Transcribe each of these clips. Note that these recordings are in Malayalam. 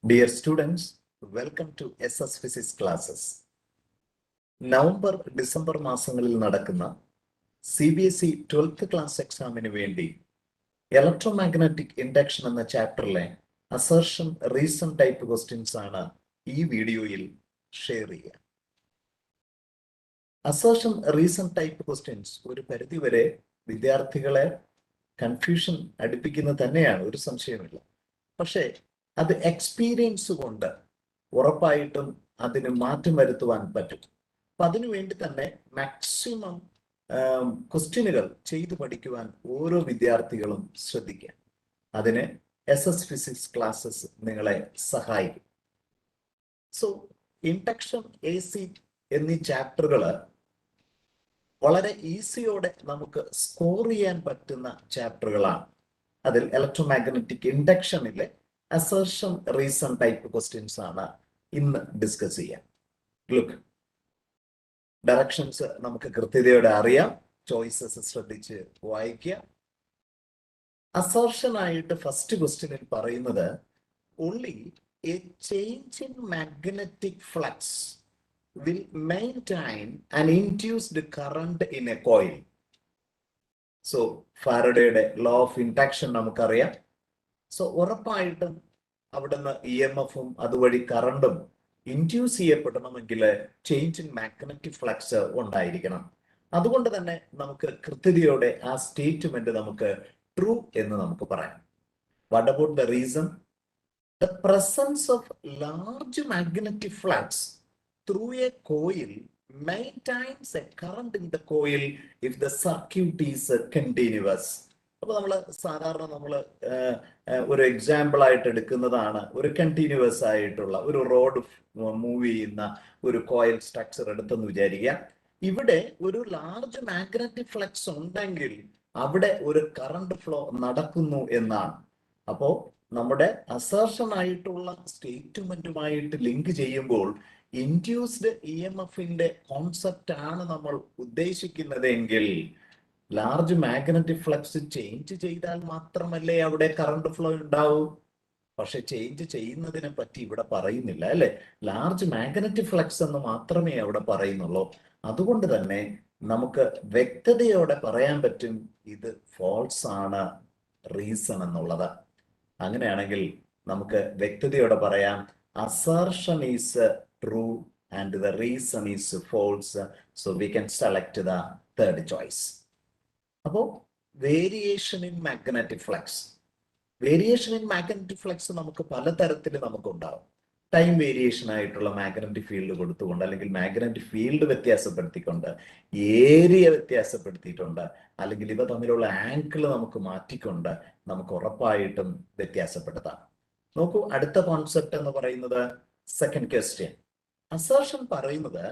Dear students, welcome to SS Physics classes. November December മാസങ്ങളിൽ നടക്കുന്ന CBSE 12th ക്ലാസ് എക്സാമിന് വേണ്ടി ഇലക്ട്രോമാഗ്നറ്റിക് ഇൻഡക്ഷൻ എന്ന ചാപ്റ്ററിലെ അസർഷൻ റീസൺ ടൈപ്പ് ക്വസ്റ്റ്യൻസ് ആണ് ഈ വീഡിയോയിൽ ഷെയർ ചെയ്യുക. അസർഷൻ റീസൺ ടൈപ്പ് ക്വസ്റ്റ്യൻസ് ഒരു പരിധിവരെ വിദ്യാർത്ഥികളെ കൺഫ്യൂഷൻ അടുപ്പിക്കുന്നത് തന്നെയാണ്, ഒരു സംശയമില്ല. പക്ഷേ അത് എക്സ്പീരിയൻസ് കൊണ്ട് ഉറപ്പായിട്ടും അതിന് മാറ്റം വരുത്തുവാൻ പറ്റും. അപ്പൊ അതിനു വേണ്ടി തന്നെ മാക്സിമം ക്വസ്റ്റ്യനുകൾ ചെയ്തു പഠിക്കുവാൻ ഓരോ വിദ്യാർത്ഥികളും ശ്രദ്ധിക്കുക. അതിന് SS ഫിസിക്സ് ക്ലാസ്സസ് നിങ്ങളെ സഹായിക്കും. സോ ഇൻഡക്ഷൻ, AC എന്നീ ചാപ്റ്ററുകൾ വളരെ ഈസിയോടെ നമുക്ക് സ്കോർ ചെയ്യാൻ പറ്റുന്ന ചാപ്റ്ററുകളാണ്. അതിൽ ഇലക്ട്രോമാഗ്നറ്റിക് ഇൻഡക്ഷനിലെ അസർഷൻ റീസൺ ടൈപ്പ് ക്വസ്റ്റ്യൻസ് ആണ് ഇന്ന് ഡിസ്കസ് ചെയ്യാം. ലുക്ക്, ഡയറക്ഷൻസ് നമുക്ക് കൃത്യതയോടെ അറിയാം. ചോയ്സസ് ശ്രദ്ധിച്ച് വായിക്കുക. അസർഷൻ ആയിട്ട് ഫസ്റ്റ് ക്വസ്റ്റ്യനിൽ പറയുന്നത് only a change in magnetic flux will maintain an induced current in a coil. So ഫാരഡേയുടെ ലോ ഓഫ് ഇൻഡക്ഷൻ നമുക്കറിയാം. സോ ഉറപ്പായിട്ടും അവിടുന്ന് EMF-ഉം അതുവഴി കറണ്ടും ഇൻഡ്യൂസ് ചെയ്യപ്പെടണമെങ്കിൽ ചേഞ്ച് ഇൻ മാഗ്നറ്റിക് ഫ്ലക്സ് ഉണ്ടായിരിക്കണം. അതുകൊണ്ട് തന്നെ നമുക്ക് കൃത്യതയോടെ ആ സ്റ്റേറ്റ്മെന്റ് നമുക്ക് ട്രൂ എന്ന് നമുക്ക് പറയാം. What about the reason? The presence of large magnetic flux through a coil maintains a current in the coil if the circuit is continuous. അപ്പൊ നമ്മൾ ഒരു എക്സാമ്പിൾ ആയിട്ട് എടുക്കുന്നതാണ് ഒരു കണ്ടിന്യൂസ് ആയിട്ടുള്ള ഒരു റോഡ് മൂവ് ചെയ്യുന്ന ഒരു കോയിൽ സ്ട്രക്ചർ എടുത്തെന്ന് വിചാരിക്കുക. ഇവിടെ ഒരു ലാർജ് മാഗ്നറ്റിക് ഫ്ലക്സ് ഉണ്ടെങ്കിൽ അവിടെ ഒരു കറണ്ട് ഫ്ലോ നടക്കുന്നു എന്നാണ്. അപ്പോ നമ്മുടെ അസർഷൻ ആയിട്ടുള്ള സ്റ്റേറ്റ്മെന്റുമായിട്ട് ലിങ്ക് ചെയ്യുമ്പോൾ ഇൻഡ്യൂസ്ഡ് EMF-ന്റെ കോൺസെപ്റ്റ് ആണ് നമ്മൾ ഉദ്ദേശിക്കുന്നതെങ്കിൽ ലാർജ് മാഗ്നറ്റിക് ഫ്ലക്സ് ചേഞ്ച് ചെയ്താൽ മാത്രമല്ലേ അവിടെ കറണ്ട് ഫ്ലോ ഉണ്ടാവൂ. പക്ഷെ ചേഞ്ച് ചെയ്യുന്നതിനെ പറ്റി ഇവിടെ പറയുന്നില്ല, അല്ലെ? ലാർജ് മാഗ്നറ്റിക് ഫ്ലക്സ് എന്ന് മാത്രമേ അവിടെ പറയുന്നുള്ളൂ. അതുകൊണ്ട് തന്നെ നമുക്ക് വ്യക്തതയോടെ പറയാൻ പറ്റും ഇത് ഫോൾസ് ആണ് റീസൺ എന്നുള്ളത്. അങ്ങനെയാണെങ്കിൽ നമുക്ക് വ്യക്തതയോടെ പറയാം assertion is true and the reason is false, so we can select the third choice. അപ്പോ variation in magnetic flux, variation in magnetic flux നമുക്ക് പലതരത്തിൽ നമുക്കുണ്ടാവും. ടൈം വേരിയേഷൻ ആയിട്ടുള്ള മാഗ്നറ്റിക് ഫീൽഡ് കൊടുത്തുകൊണ്ട്, അല്ലെങ്കിൽ മാഗ്നറ്റിക് ഫീൽഡ് വ്യത്യാസപ്പെടുത്തിക്കൊണ്ട്, ഏരിയ വ്യത്യാസപ്പെടുത്തിയിട്ടുണ്ട്, അല്ലെങ്കിൽ ഇവ തമ്മിലുള്ള ആംഗിൾ നമുക്ക് മാറ്റിക്കൊണ്ട് നമുക്ക് ഉറപ്പായിട്ടും വ്യത്യാസപ്പെടുത്താം. നോക്കൂ, അടുത്ത കോൺസെപ്റ്റ് എന്ന് പറയുന്നത് സെക്കൻഡ് ക്വസ്റ്റ്യൻ. അസർഷൻ പറയുന്നത്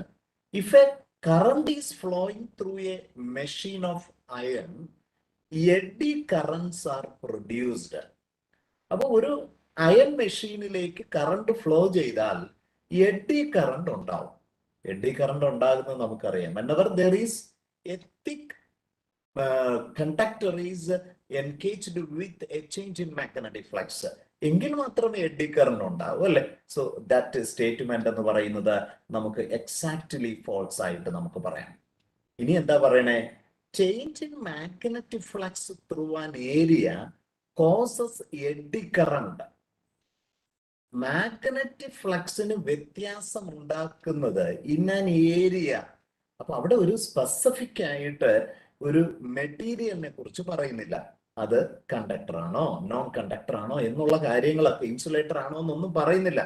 if a current is flowing through a machine of iron, eddy currents are produced. അപ്പൊ ഒരു അയൺ മെഷീനിലേക്ക് കറണ്ട് ഫ്ലോ ചെയ്താൽ എഡി കറണ്ട് ഉണ്ടാവും. എഡി കറണ്ട് ഉണ്ടാകുന്നത് നമുക്കറിയാം. whenever there is a thick conductor is engaged with a change in magnetic flux, എങ്കിൽ മാത്രമേ എഡി കറണ്ട് ഉണ്ടാവൂ, അല്ലെ? സോ ദാറ്റ് സ്റ്റേറ്റ്മെന്റ് എന്ന് പറയുന്നത് നമുക്ക് എക്സാക്ട്ലി ഫോൾസ് ആയിട്ട് നമുക്ക് പറയാം. ഇനി എന്താ പറയണേ? Change in magnetic flux through an area causes eddy current. Magnetic ഫ്ലക്സിന് വ്യത്യാസം ഉണ്ടാക്കുന്നത് ഇൻ ആൻ ഏരിയ. അപ്പൊ അവിടെ ഒരു സ്പെസിഫിക് ആയിട്ട് ഒരു മെറ്റീരിയലിനെ കുറിച്ച് പറയുന്നില്ല. അത് കണ്ടക്ടർ ആണോ നോൺ കണ്ടക്ടർ ആണോ എന്നുള്ള കാര്യങ്ങളൊക്കെ, ഇൻസുലേറ്റർ ആണോ എന്നൊന്നും പറയുന്നില്ല.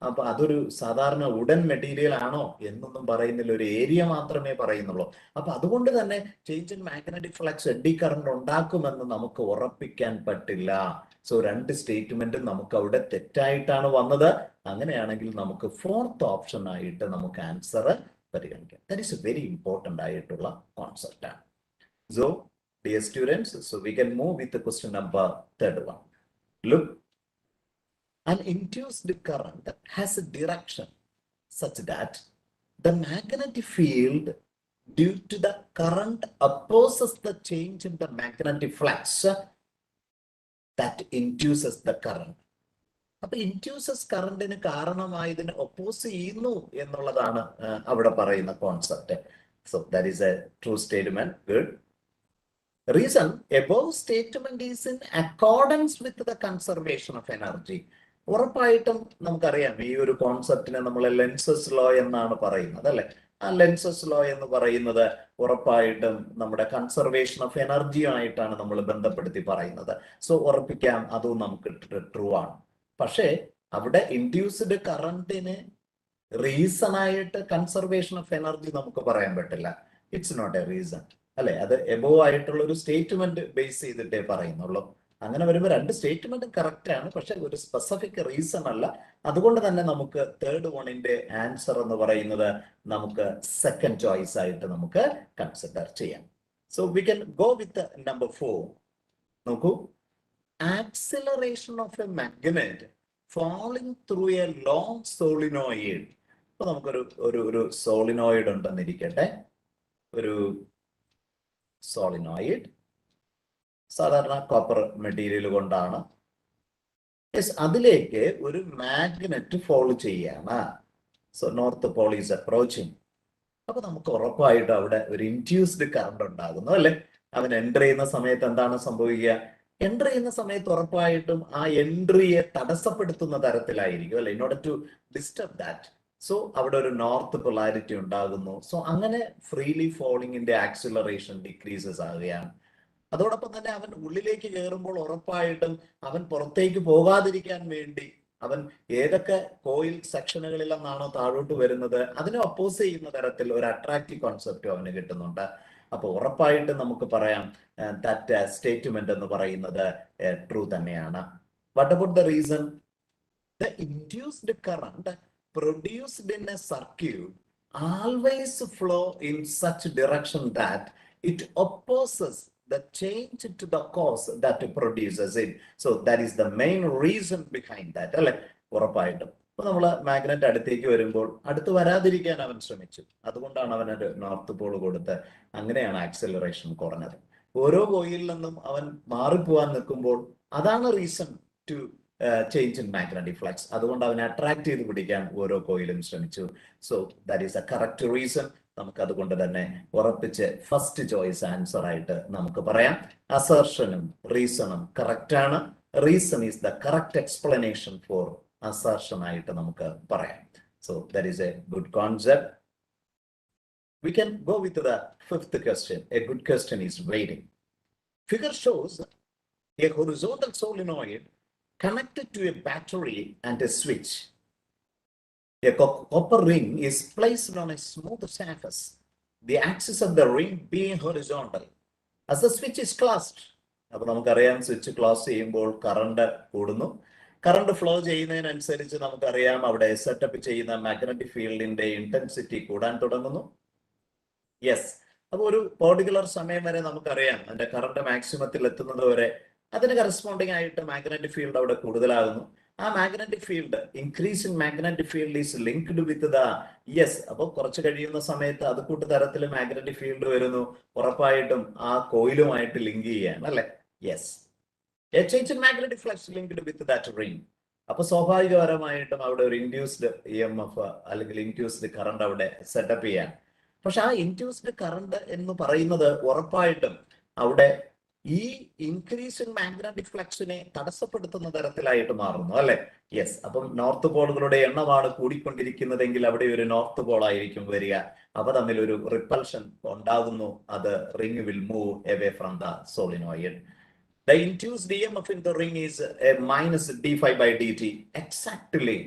അപ്പൊ അതൊരു സാധാരണ വുഡൻ മെറ്റീരിയൽ ആണോ എന്നൊന്നും പറയുന്നില്ല, ഒരു ഏരിയ മാത്രമേ പറയുന്നുള്ളൂ. അപ്പൊ അതുകൊണ്ട് തന്നെ change in magnetic flux AD current ഉണ്ടാക്കുമെന്ന് നമുക്ക് ഉറപ്പിക്കാൻ പറ്റില്ല. സോ രണ്ട് സ്റ്റേറ്റ്മെന്റും നമുക്ക് അവിടെ തെറ്റായിട്ടാണ് വന്നത്. അങ്ങനെയാണെങ്കിൽ നമുക്ക് ഫോർത്ത് ഓപ്ഷൻ ആയിട്ട് നമുക്ക് ആൻസർ പരിഗണിക്കാം. That is A very important ആയിട്ടുള്ള കോൺസെപ്റ്റ് ആണ്. So dear students, so we can move with the question number third one. Look, an induced current has a direction such that the magnetic field due to the current opposes the change in the magnetic flux that induces the current. അപ്പൊ ഇൻഡ്യൂസസ് കറണ്ടിന് കാരണമായതിന് ഒപ്പോസ് ചെയ്യുന്നു എന്നുള്ളതാണ് അവിടെ പറയുന്ന concept. So that is A true statement. Good. Reason above statement is in accordance with the conservation of energy. ഉറപ്പായിട്ടും നമുക്കറിയാം ഈ ഒരു കോൺസെപ്റ്റിനെ നമ്മൾ ലെൻസസ് ലോ എന്നാണ് പറയുന്നത് അല്ലെ. ആ ലെൻസസ് ലോ എന്ന് പറയുന്നത് ഉറപ്പായിട്ടും നമ്മുടെ കൺസർവേഷൻ ഓഫ് എനർജിയുമായിട്ടാണ് നമ്മൾ ബന്ധപ്പെടുത്തി പറയുന്നത്. സോ ഉറപ്പിക്കാം അതും നമുക്ക് ട്രൂ ആണ്. പക്ഷേ അവിടെ ഇൻഡ്യൂസ്ഡ് കറണ്ടിന് റീസൺ ആയിട്ട് കൺസർവേഷൻ ഓഫ് എനർജി നമുക്ക് പറയാൻ പറ്റില്ല. ഇറ്റ്സ് നോട്ട് എ റീസൺ അല്ലെ. അത് എബോവ് ആയിട്ടുള്ള ഒരു സ്റ്റേറ്റ്മെന്റ് ബേസ് ചെയ്തിട്ടേ പറയുന്നുള്ളൂ. അങ്ങനെ വരുമ്പോൾ രണ്ട് സ്റ്റേറ്റ്മെന്റും കറക്റ്റ് ആണ്, പക്ഷെ ഒരു സ്പെസിഫിക് റീസൺ അല്ല. അതുകൊണ്ട് തന്നെ നമുക്ക് തേർഡ് വണിന്റെ ആൻസർ എന്ന് പറയുന്നത് നമുക്ക് സെക്കൻഡ് ചോയ്സ് ആയിട്ട് നമുക്ക് കൺസിഡർ ചെയ്യാം. So we can go with number 4. നോക്കൂ, acceleration of A magnet falling through a long solenoid. അപ്പൊ നമുക്കൊരു ഒരു സോളിനോയിഡ് ഉണ്ടെന്നിരിക്കട്ടെ. ഒരു സോളിനോയിഡ് സാധാരണ കോപ്പർ മെറ്റീരിയൽ കൊണ്ടാണ്. അതിലേക്ക് ഒരു മാഗ്നറ്റ് ഫോൾ ചെയ്യാണ്. So north Paul is approaching. അപ്പൊ നമുക്ക് ഉറപ്പായിട്ട് അവിടെ ഒരു ഇൻഡ്യൂസ്ഡ് കറണ്ട് ഉണ്ടാകുന്നു അല്ലെ. അവൻ എൻ്റർ ചെയ്യുന്ന സമയത്ത് എന്താണ് സംഭവിക്കുക? എൻ്റർ ചെയ്യുന്ന സമയത്ത് ഉറപ്പായിട്ടും ആ എൻട്രിയെ തടസ്സപ്പെടുത്തുന്ന തരത്തിലായിരിക്കും അല്ലെ, in order to disturb that. So അവിടെ ഒരു നോർത്ത് പൊളാരിറ്റി ഉണ്ടാകുന്നു. സോ അങ്ങനെ ഫ്രീലി ഫോളിങ്ങിന്റെ ആക്സിലറേഷൻ ഡിക്രീസസ് ആകുകയാണ്. അതോടൊപ്പം തന്നെ അവൻ ഉള്ളിലേക്ക് കയറുമ്പോൾ ഉറപ്പായിട്ടും അവൻ പുറത്തേക്ക് പോകാതിരിക്കാൻ വേണ്ടി അവൻ ഏതൊക്കെ കോയിൽ സെക്ഷനുകളിലെന്നാണോ താഴോട്ട് വരുന്നത് അതിനെ ഒപ്പോസ് ചെയ്യുന്ന തരത്തിൽ ഒരു അട്രാക്റ്റീവ് കോൺസെപ്റ്റും അവന് കിട്ടുന്നുണ്ട്. അപ്പൊ ഉറപ്പായിട്ട് നമുക്ക് പറയാം ദാറ്റ് സ്റ്റേറ്റ്മെന്റ് എന്ന് പറയുന്നത് ട്രൂ തന്നെയാണ്. What about the reason? The induced current produced in A circuit always flow in such direction that it opposes the change to the cause that produces it. So that is the main reason behind that അല്ലെ. ഉറപ്പായിട്ടും ഇപ്പൊ നമ്മള് മാഗ്നറ്റ് അടുത്തേക്ക് വരുമ്പോൾ അടുത്ത് വരാതിരിക്കാൻ അവൻ ശ്രമിച്ചു. അതുകൊണ്ടാണ് അവനൊരു നോർത്ത് പോൾ കൊടുത്ത് അങ്ങനെയാണ് ആക്സിലറേഷൻ കുറഞ്ഞത്. ഓരോ കോയിലിൽ നിന്നും അവൻ മാറിപ്പോവാൻ നിൽക്കുമ്പോൾ അതാണ് reason to change in magnetic flux. അതുകൊണ്ട് അവനെ അട്രാക്ട് ചെയ്ത് പിടിക്കാൻ ഓരോ കോയിലും ശ്രമിച്ചു. So that is a correct reason. നമുക്ക് അതുകൊണ്ട് തന്നെ ഉറപ്പിച്ച് ഫസ്റ്റ് ചോയ്സ് ആൻസർ ആയിട്ട് നമുക്ക് പറയാം. അസർഷനും റീസണും കറക്റ്റ് ആണ്. Reason is the correct explanation four assertion ആയിട്ട് നമുക്ക് പറയാം. So that is A good concept. We can go with the fifth question. A good question is waiting. Figure shows a horizontal solenoid connected to a battery and a switch. A copper ring is placed on a smooth surface, the axis of the ring being horizontal. As the switch is closed, അപ്പോൾ നമുക്കറിയാം സ്വിച്ച് ക്ലോസ് ചെയ്യുമ്പോൾ കറണ്ട് കൂടുന്നു. കറണ്ട് ഫ്ലോ ചെയ്യുന്നതിനനുസരിച്ച് നമുക്കറിയാം അവിടെ സെറ്റപ്പ് ചെയ്യുന്ന മാഗ്നറ്റിക് ഫീൽഡിന്റെ ഇന്റൻസിറ്റി കൂടാൻ തുടങ്ങുന്നു. യെസ്. അപ്പൊ ഒരു പെർട്ടിക്കുലർ സമയം വരെ നമുക്കറിയാം അതിന്റെ കറണ്ട് മാക്സിമത്തിൽ എത്തുന്നത് വരെ അതിന് കറസ്പോണ്ടിങ് ആയിട്ട് മാഗ്നറ്റിക് ഫീൽഡ് അവിടെ കൂടുതലാകുന്നു. ആ magnetic field increase in magnetic field is linked with the yes. അപ്പോൾ കുറച്ച് കഴിയുന്ന സമയത്ത് അത് കൂട്ടു തരത്തിൽ മാഗ്നറ്റിക് ഫീൽഡ് വരുന്നു. ഉറപ്പായിട്ടും ആ കോയിലുമായിട്ട് ലിങ്ക് ചെയ്യാണ് അല്ലെ. Yes. A change in magnetic flux linked with that ring. അപ്പൊ സ്വാഭാവികപരമായിട്ടും അവിടെ ഒരു ഇൻഡ്യൂസ്ഡ് EMF അല്ലെങ്കിൽ ഇൻഡ്യൂസ്ഡ് കറണ്ട് അവിടെ സെറ്റപ്പ് ചെയ്യാൻ. പക്ഷെ ആ ഇൻഡ്യൂസ്ഡ് കറണ്ട് എന്ന് പറയുന്നത് ഉറപ്പായിട്ടും അവിടെ ഈ ഇൻക്രീസ് ഇൻ മാഗ്നറ്റിക് ഫ്ലക്സിനെ തടസ്സപ്പെടുത്തുന്ന തരത്തിലായിട്ട് മാറുന്നു അല്ലെ. യെസ്. അപ്പം നോർത്ത് പോളുകളുടെ എണ്ണമാണ് കൂടിക്കൊണ്ടിരിക്കുന്നതെങ്കിൽ അവിടെ ഒരു നോർത്ത് പോൾ ആയിരിക്കും വരിക. അവ തമ്മിൽ ഒരു റിപ്പൽഷൻ ഉണ്ടാകുന്നു. അത് ring will move away from the solenoid. The induced EMF in the ring is a minus d phi by dt. Exactly.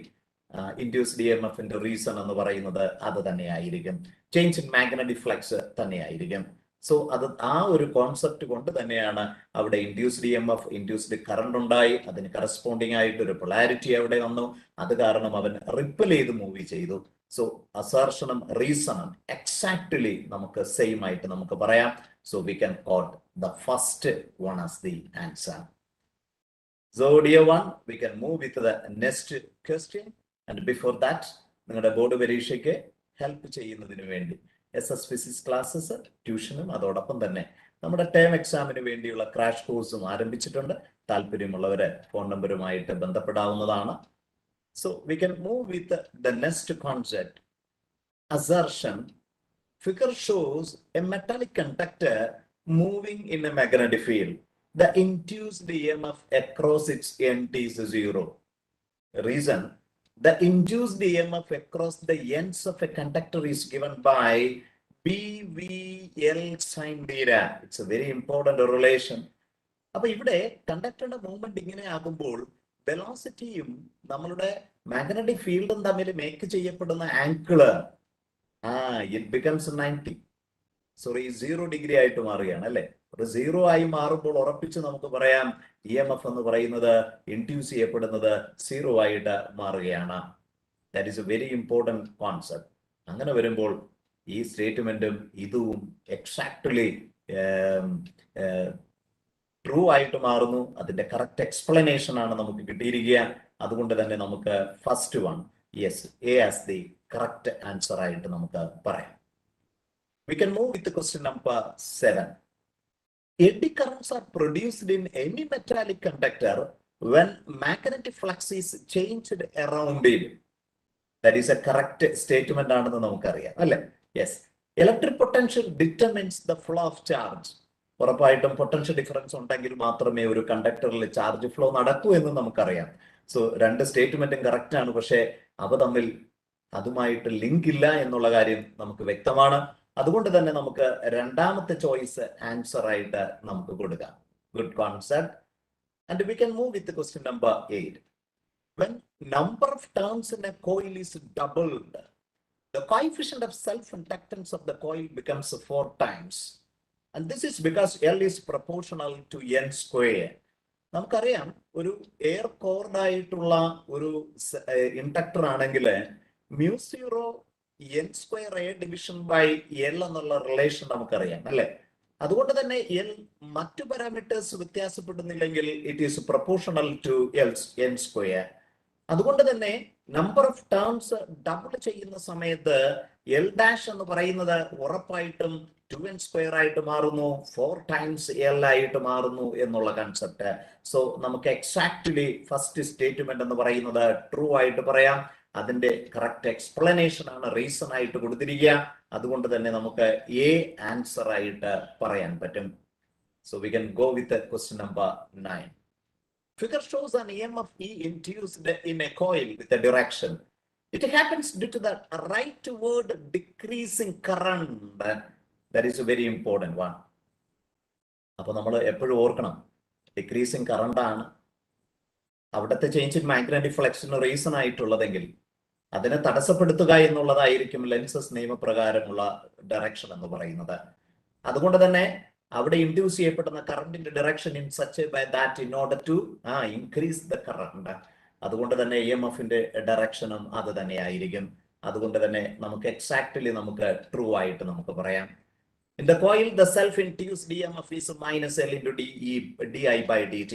Induced EMFന്റെ റീസൺ എന്ന് പറയുന്നത് അത് തന്നെയായിരിക്കും. ചേഞ്ച് ഇൻ മാഗ്നറ്റിക് ഫ്ലക്സ് തന്നെയായിരിക്കും. സോ അത് ആ ഒരു കോൺസെപ്റ്റ് കൊണ്ട് തന്നെയാണ് അവിടെ ഇൻഡ്യൂസ്ഡ് EMF, ഇൻഡ്യൂസ്ഡ് കറണ്ട് ഉണ്ടായി. അതിന് കറസ്പോണ്ടിങ് ആയിട്ട് ഒരു പൊളാരിറ്റി അവിടെ വന്നു. അത് കാരണം അവൻ റിപ്പൽ ചെയ്ത് മൂവ് ചെയ്തു. സോ അസർഷനും റീസണും എക്സാക്ട്ലി നമുക്ക് സെയിം ആയിട്ട് നമുക്ക് പറയാം. So we can quote the first one as the answer. So dear one, we can move with the next question. And before that, നിങ്ങളുടെ ബോർഡ് പരീക്ഷയ്ക്ക് ഹെൽപ്പ് ചെയ്യുന്നതിന് വേണ്ടി SS ഫിസിക്സ് ക്ലാസ്സസ് ട്യൂഷനും അതോടൊപ്പം തന്നെ നമ്മുടെ ടേം എക്സാമിന് വേണ്ടിയുള്ള ക്രാഷ് കോഴ്സും ആരംഭിച്ചിട്ടുണ്ട്. താല്പര്യമുള്ളവര് ഫോൺ നമ്പറുമായിട്ട് ബന്ധപ്പെടാവുന്നതാണ്. So we can move with the next concept, assertion. Figure shows a metallic conductor moving in a magnetic field. The induced EMF across its end is zero. Reason, the induced EMF across the ends of a conductor is given by BVL sin theta. It's a very important relation. അപ്പൊ ഇവിടെ കണ്ടക്ടറുടെ മൂവ്മെന്റ് ഇങ്ങനെ ആകുമ്പോൾ വെലോസിറ്റിയും നമ്മളുടെ മാഗ്നറ്റിക് ഫീൽഡും തമ്മിൽ മേക്ക് ചെയ്യപ്പെടുന്ന angle it becomes 90, sorry 0 degree ആയിട്ട് മാറുകയാണ് അല്ലെ. ഒരു 0 ആയി മാറുമ്പോൾ ഉറപ്പിച്ച് നമുക്ക് പറയാം EMF എന്ന് പറയുന്നത് ഇൻഡ്യൂസ് ചെയ്യപ്പെടുന്നത് 0 ആയിട്ട് മാറുകയാണ്. That is A very important concept. അങ്ങനെ വരുമ്പോൾ ഈ സ്റ്റേറ്റ്മെന്റും ഇതും എക്സാക്ട്ലി ട്രൂ ആയിട്ട് മാറുന്നു. അതിന്റെ കറക്റ്റ് എക്സ്പ്ലനേഷൻ ആണ് നമുക്ക് കിട്ടിയിരിക്കുക. അതുകൊണ്ട് തന്നെ നമുക്ക് first one, yes, A as the correct answer ആയിട്ട് നമുക്ക് പറയാം. We can move with the question number 7. Eddy currents are produced in any metallic conductor when magnetic flux is changed around it. That is a correct statement ആണെന്ന് നമുക്കറിയാം അല്ലെ. Yes, electric potential determines the flow of charge. ഉറപ്പായിട്ടും പൊട്ടൻഷ്യൽ ഡിഫറൻസ് ഉണ്ടെങ്കിൽ മാത്രമേ ഒരു കണ്ടക്ടറിൽ ചാർജ് ഫ്ലോ നടക്കൂ എന്ന് നമുക്കറിയാം. സോ രണ്ട് സ്റ്റേറ്റ്മെന്റും കറക്റ്റ് ആണ്, പക്ഷെ അവ തമ്മിൽ അതുമായിട്ട് ലിങ്ക് ഇല്ല എന്നുള്ള കാര്യം നമുക്ക് വ്യക്തമാണ്. അതുകൊണ്ട് തന്നെ നമുക്ക് രണ്ടാമത്തെ ചോയ്സ് ആൻസർ ആയിട്ട് നമുക്ക് കൊടുക്കാം. Good concept. And we can move with question number 8. When number of turns in a coil is doubled, the coefficient of self-inductance of the coil becomes 4 times. And this is because L is proportional to N square. നമുക്കറിയാം, ഒരു എയർ കോർഡ് ആയിട്ടുള്ള ഒരു ഇൻഡക്ടർ ആണെങ്കിൽ μ0 N square A division by L എന്നുള്ള റിലേഷൻ നമുക്കറിയാം അല്ലെ. അതുകൊണ്ട് തന്നെ L മറ്റു പാരാമീറ്റേഴ്സ് വ്യത്യാസപ്പെടുന്നില്ലെങ്കിൽ it is proportional to N square. അതുകൊണ്ട് തന്നെ നമ്പർ ഓഫ് ടേൺസ് ഡബിൾ ചെയ്യുന്ന സമയത്ത് L ഡാഷ് എന്ന് പറയുന്നത് ഉറപ്പായിട്ടും 2N square ആയിട്ട് മാറുന്നു, 4 times L ആയിട്ട് മാറുന്നു എന്നുള്ള കൺസെപ്റ്റ്. സോ നമുക്ക് എക്സാക്ട്ലി ഫസ്റ്റ് സ്റ്റേറ്റ്മെന്റ് എന്ന് പറയുന്നത് ട്രൂ ആയിട്ട് പറയാം. അതിന്റെ കറക്റ്റ് എക്സ്പ്ലനേഷൻ ആണ് റീസൺ ആയിട്ട് കൊടുത്തിരിക്കുക. അതുകൊണ്ട് തന്നെ നമുക്ക് എ ആൻസർ ആയിട്ട് പറയാൻ പറ്റും. So we can go with question number 9. Figure shows an EMF E induced in a coil with a direction. It happens due to the rightward decreasing current. That is a very important one. അപ്പൊ നമ്മൾ എപ്പോഴും ഓർക്കണം, ഡിക്രീസിങ് കറണ്ട് ആണ് അവിടുത്തെ ചേഞ്ച് ഇൻ മാഗ്നറ്റിക് ഫ്ലക്സിന് റീസൺ ആയിട്ടുള്ളതെങ്കിൽ അതിനെ തടസ്സപ്പെടുത്തുക എന്നുള്ളതായിരിക്കും ലെൻസസ് നിയമപ്രകാരമുള്ള ഡയറക്ഷൻ എന്ന് പറയുന്നത്. അതുകൊണ്ട് തന്നെ അവിടെ ഇൻഡ്യൂസ് ചെയ്യപ്പെടുന്ന കറണ്ടിന്റെ direction in such a way that in order to increase the current. അതുകൊണ്ട് തന്നെ EMFന്റെ ഡയറക്ഷനും അത് തന്നെ ആയിരിക്കും. അതുകൊണ്ട് തന്നെ നമുക്ക് എക്സാക്ട്ലി നമുക്ക് ട്രൂ ആയിട്ട് നമുക്ക് പറയാം. In the coil, the self-induced EMF is minus L into di by dt.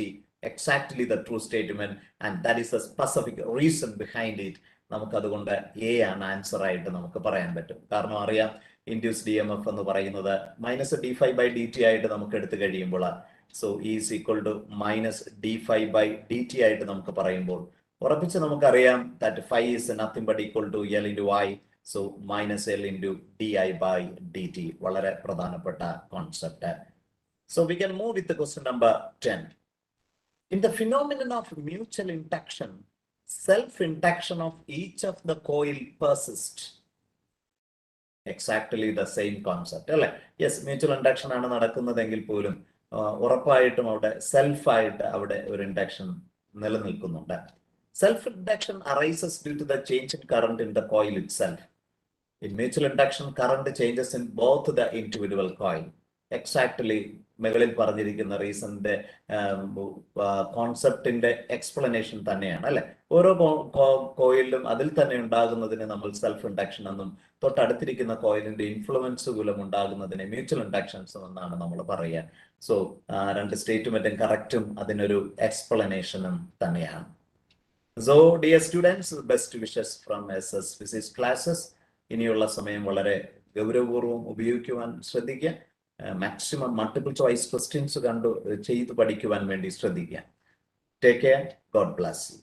Exactly the true statement, and that is the specific reason behind it. നമുക്ക് അതുകൊണ്ട് എ ആണ് ആൻസർ ആയിട്ട് നമുക്ക് പറയാൻ പറ്റും. കാരണം അറിയാം, ഇൻഡ്യൂസ്ഡ് EMF എന്ന് പറയുന്നത് മൈനസ് d∅/dt ആയിട്ട് നമുക്ക് എടുത്തു കഴിയുമ്പോൾ, so is equal to minus d∅/dt ആയിട്ട് നമുക്ക് പറയുമ്പോൾ ഉറപ്പിച്ച് നമുക്കറിയാം that phi is nothing but equal to L into I. So minus L into di/dt. വളരെ പ്രധാനപ്പെട്ട concept. So we can move with question number 10. In the phenomenon of mutual induction, self-induction of each of the coil persists. Exactly the same concept അല്ലെ. യെസ്, മ്യൂച്വൽ ഇൻഡക്ഷൻ ആണ് നടക്കുന്നതെങ്കിൽ പോലും ഉറപ്പായിട്ടും അവിടെ സെൽഫായിട്ട് അവിടെ ഒരു ഇൻഡക്ഷൻ നിലനിൽക്കുന്നുണ്ട്. Self induction arises due to the change in current in the coil itself. In mutual induction, current changes in both the individual coil. Exactly മുകളിൽ പറഞ്ഞിരിക്കുന്ന റീസണിന്റെ കോൺസെപ്റ്റിന്റെ എക്സ്പ്ലനേഷൻ തന്നെയാണ് അല്ലെ. ഓരോ കോയിലും അതിൽ തന്നെ ഉണ്ടാകുന്നതിന് നമ്മൾ സെൽഫ് ഇൻഡക്ഷൻ എന്നും തൊട്ടടുത്തിരിക്കുന്ന കോയിലിന്റെ ഇൻഫ്ലുവൻസ് മൂലം ഉണ്ടാകുന്നതിനെ മ്യൂച്വൽ ഇൻഡക്ഷൻസ് എന്നാണ് നമ്മൾ പറയുക. സോ രണ്ട് സ്റ്റേറ്റ്മെന്റും കറക്റ്റും അതിനൊരു എക്സ്പ്ലനേഷനും തന്നെയാണ്. So dear students, best wishes from SS physics classes. ഇനിയുള്ള സമയം വളരെ ഗൗരവപൂർവ്വം ഉപയോഗിക്കുവാൻ ശ്രദ്ധിക്കുക. മാക്സിമം മൾട്ടിപ്പിൾ ചോയ്സ് ക്വസ്റ്റ്യൻസ് ചെയ്ത് പഠിക്കുവാൻ വേണ്ടി ശ്രദ്ധിക്കുക. Take care. God bless you.